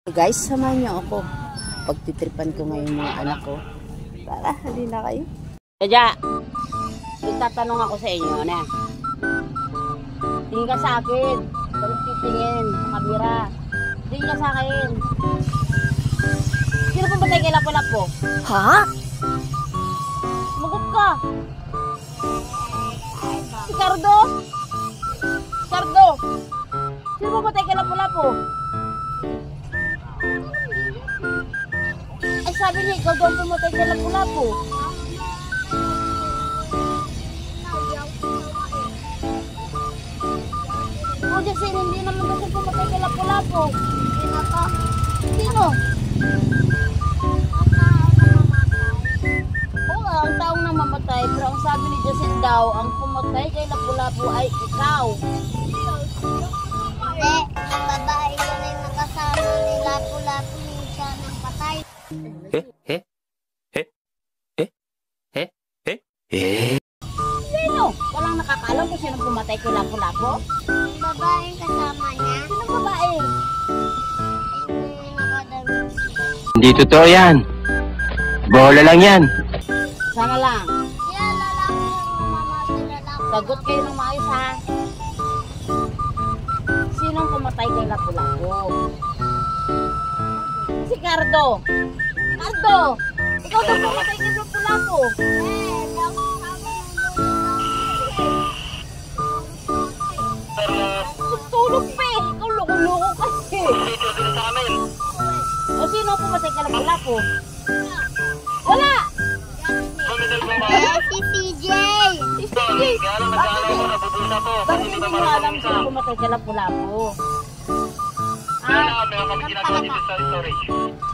Guys, samahan niyo ako. Pagtitripan ko ngayon mga anak ko. Tara, halina kayo. Kaya, itatanong ako sa inyo na. Tingin ka sa akin. Pag titingin sa kamera. Tingin ka sa akin. Sino pa batay kay Lapu-Lapu? Ha? Magot ka. Si Cardo? Cardo? Sino pa batay kay Lapu-Lapu? Ay sabi niya, ikaw daw pumatay kay Lapu-Lapu. O Jasin, hindi naman kasi pumatay kay Lapu-Lapu. Sino ka? Sino? Oo nga, ang taong namamatay. Pero ang sabi ni Jasin daw, ang pumatay kay Lapu-Lapu ay ikaw. Hindi, ang babae yun ay nakasama ni Lapu-Lapu minsan ng patay. Sino? Walang nakakaalam kung sino pumatay kay Lapu-Lapu? Ang babae kasama niya, Sinong babae? ay nakadami. Hindi totoo yan. Bola lang yan. Sana lang. Siya lalaki ang mamamatay na Lapu-Lapu. Sagot kayo ng maayos ha. Sinong pumatay kay Lapu-Lapu? Si Cardo. Cardo! Ikaw daw pumatay kay Lapu-Lapu. Tulog pa eh. Ikaw loko-loko kasi. O sino pumatay kay Lapu-Lapu? Wala! Si CJ! Si CJ! Bakit hindi mo alam sino pumatay kay Lapu-Lapu?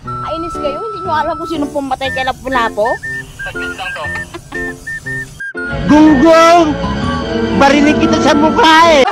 Kainis kayo? Hindi nyo alam kung sino pumatay kay Lapu-Lapu? Gunggong! Barinig kita sa mukha eh!